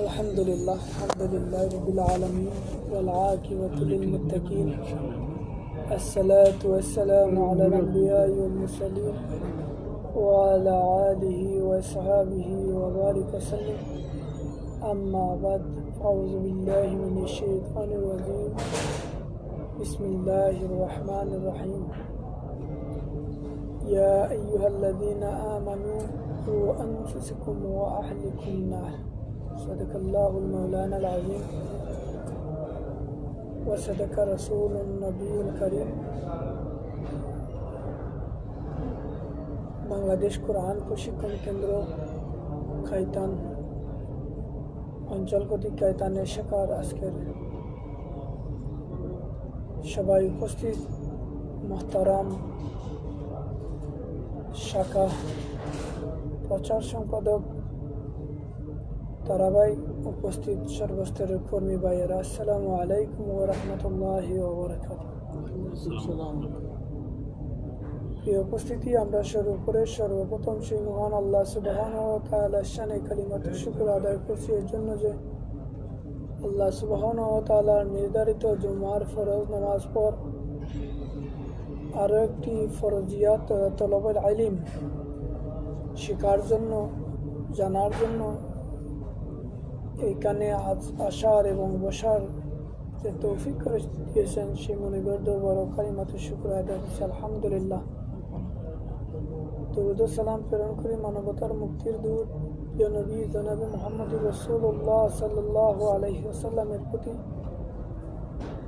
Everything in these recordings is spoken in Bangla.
আলহামদুলিল্লাহ রাব্বিল আলামিন ওয়াল আকিবাতু লিল মুত্তাকিন আসসালাতু ওয়াসসালামু আলাল আমবিয়াই ওয়াল মুরসালিন ওয়া আলা আলিহি ওয়া সাহবিহি ওয়া বারিক ওয়া সাল্লাম আম্মা বাদ আউযু বিল্লাহি মিনাশ শাইতানির রাজীম বিসমিল্লাহির রহমানির রহিম ইয়া আইয়ুহাল্লাযীনা আমানু qu anfusakum wa ahlikum nar صدق الله المولانا العظيم وصدق رسول النبي الكريم Bangladesh কোরআন প্রশিক্ষণ কেন্দ্র কাইতান অঞ্চল কর্তৃক কাইতানের শাখার আজকের সবাই উপস্থিত মোহতারাম শাখা প্রচার সম্পাদক তারাবাই উপস্থিত সর্বস্তরের কর্মী ভাইয়েরা, আসসালামু আলাইকুম ওয়া রাহমাতুল্লাহি ওয়া বারাকাতুহু। এই উপস্থিতি আমরা সর্বপ্রথম সেই মহান আল্লাহ সুবহানাহু ওয়া তাআলার শানে কালিমাতুশ শুকর আদায় করছি এর জন্য যে আল্লাহ সুবহানাহু ওয়া তাআলার নির্ধারিত জুমার ফরজ নামাজ পর আরও একটি ফরজিয়াত তলবুল ইলম শেখার জন্য, জানার জন্য এইখানে আসার এবং বসার যে তৌফিক করে দিয়েছেন সেই মনিবের দরবার কালিমাতুশ শুকর আদায় করছি আলহামদুলিল্লাহ। দরুদ ও সালাম প্রেরণ করি মানবতার মুক্তির দূত নবী জনাবে মুহাম্মদুর রাসূলুল্লাহ সাল্লাল্লাহু আলাইহি ওয়াসাল্লামের প্রতি,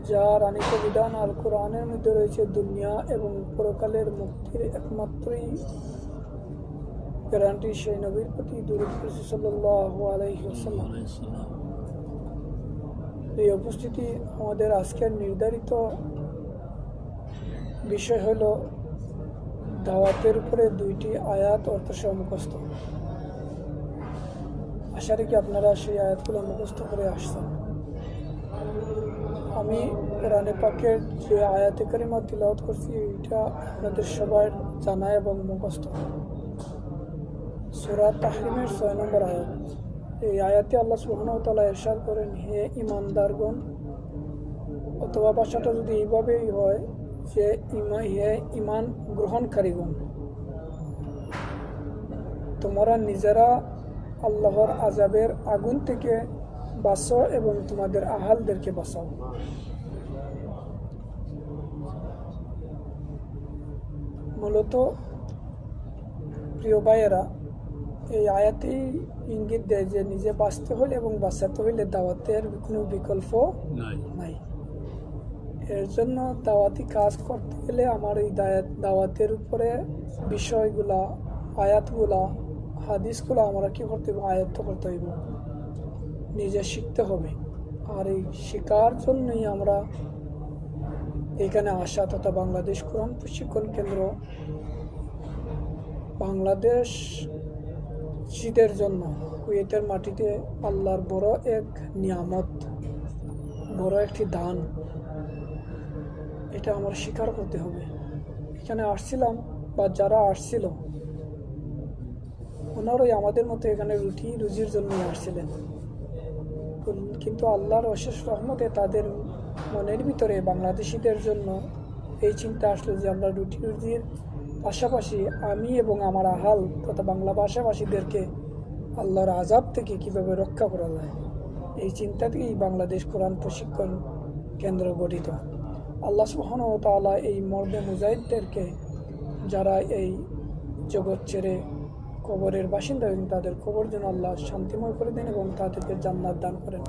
যার আনিত বিধান আল কোরআনের মধ্যে রয়েছে দুনিয়া এবং পরকালের মুক্তির একমাত্রই গ্যারান্টি, সেই নবীর প্রতি দরুদ পড়ছি সাল্লাল্লাহু আলাইহি ওয়াসাল্লাম। এই উপস্থিতি আমাদের আজকের নির্ধারিত বিষয় হল দাওয়াতের উপরে 2টি আয়াত অর্থসহ মুখস্থ। আশা রাখি আপনারা সেই আয়াতগুলো মুখস্থ করে আসছেন। আমি কোরআনে পাকের যে আয়াতে কারিমা তিলাওয়াত করছি এটা আপনাদের সবার জানা এবং মুখস্থ। সূরা তাহরিমের 6 নম্বর আয়াত। এই আয়াতে আল্লাহ সুবহানাহু ওয়া তাআলা ইরশাদ করেন, হে ঈমানদারগণ, অথবা ভাষাটা যদি এইভাবেই হয় যে হে ঈমান গ্রহণকারীগণ, তোমরা নিজেরা আল্লাহর আযাবের আগুন থেকে বাঁচো এবং তোমাদের আহালদেরকে বাঁচাও। মূলত প্রিয় ভাইয়েরা, এই আয়াতেই ইঙ্গিত দেয় যে নিজে বাঁচতে হলে এবং বাঁচাতে হইলে দাওয়াতের কোনো বিকল্প নাই। এর জন্য দাওয়াতি কাজ করতে গেলে আমার এই দাওয়াতের উপরে বিষয়গুলা, আয়াতগুলা, হাদিসগুলো আমরা কি করতে হবে, আয়ত্ত করতে হইব, নিজে শিখতে হবে। আর এই শেখার জন্যই আমরা এখানে আসা তথা বাংলাদেশ কোরআন প্রশিক্ষণ কেন্দ্র বাংলাদেশ শীতের জন্য কুয়েতের মাটিতে আল্লাহর বড় এক নিয়ামত, বড় একটি দান, এটা আমার স্বীকার করতে হবে। এখানে আসছিলাম বা যারা আসছিল ওনারাই আমাদের মতো এখানে রুজির জন্য আসছিলেন, কিন্তু আল্লাহর অশেষ রহমতে তাদের মনের ভিতরে বাংলাদেশিদের জন্য এই চিন্তা আসলো যে আমরা রুজির পাশাপাশি আমি এবং আমার আহাল তথা বাংলা ভাষাভাষীদেরকে আল্লাহর আযাব থেকে কীভাবে রক্ষা করা যায়, এই চিন্তা থেকেই বাংলাদেশ কোরআন প্রশিক্ষণ কেন্দ্র গঠিত। আল্লাহ সুবহানাহু ওয়া তাআলা এই মর্দে মুজাহিদদেরকে, যারা এই জগৎ ছেড়ে কবরের বাসিন্দা এবং তাদের কবর যেন আল্লাহ শান্তিময় করে দেন এবং তাদেরকে জান্নাত দান করেন।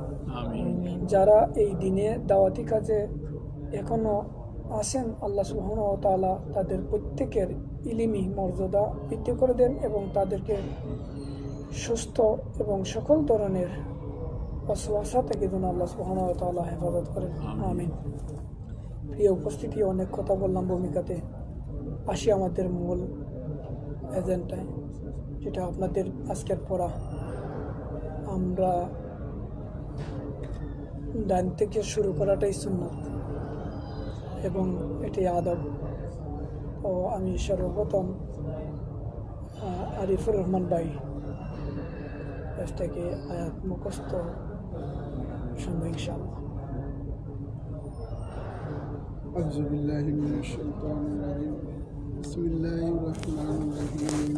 যারা এই দিনে দাওয়াতি কাজে এখনও আসেন, আল্লাহ সুবহানাহু ওয়া তাআলা তাদের প্রত্যেকের ইলমি মর্যাদা বৃদ্ধি করে দেন এবং তাদেরকে সুস্থ এবং সকল ধরনের অসুস্থতা থেকে যেন আল্লাহ সুবহানাহু ওয়া তাআলা হেফাজত করেন, আমিন। প্রিয় উপস্থিতি, অনেক কথা বললাম ভূমিকাতে, আসি আমাদের মূল এজেন্ডায়, যেটা আপনাদের আজকের পড়া। আমরা ডান থেকে শুরু করাটাই সুন্নাত এবং এটি আদব। তো আমি সর্বপ্রথম আরিফুর রহমান ভাই কাছ থেকে আয়াত মুখস্থ শুনবো ইনশাআল্লাহ। أعوذ بالله من الشيطان الرجيم بسم الله الرحمن الرحيم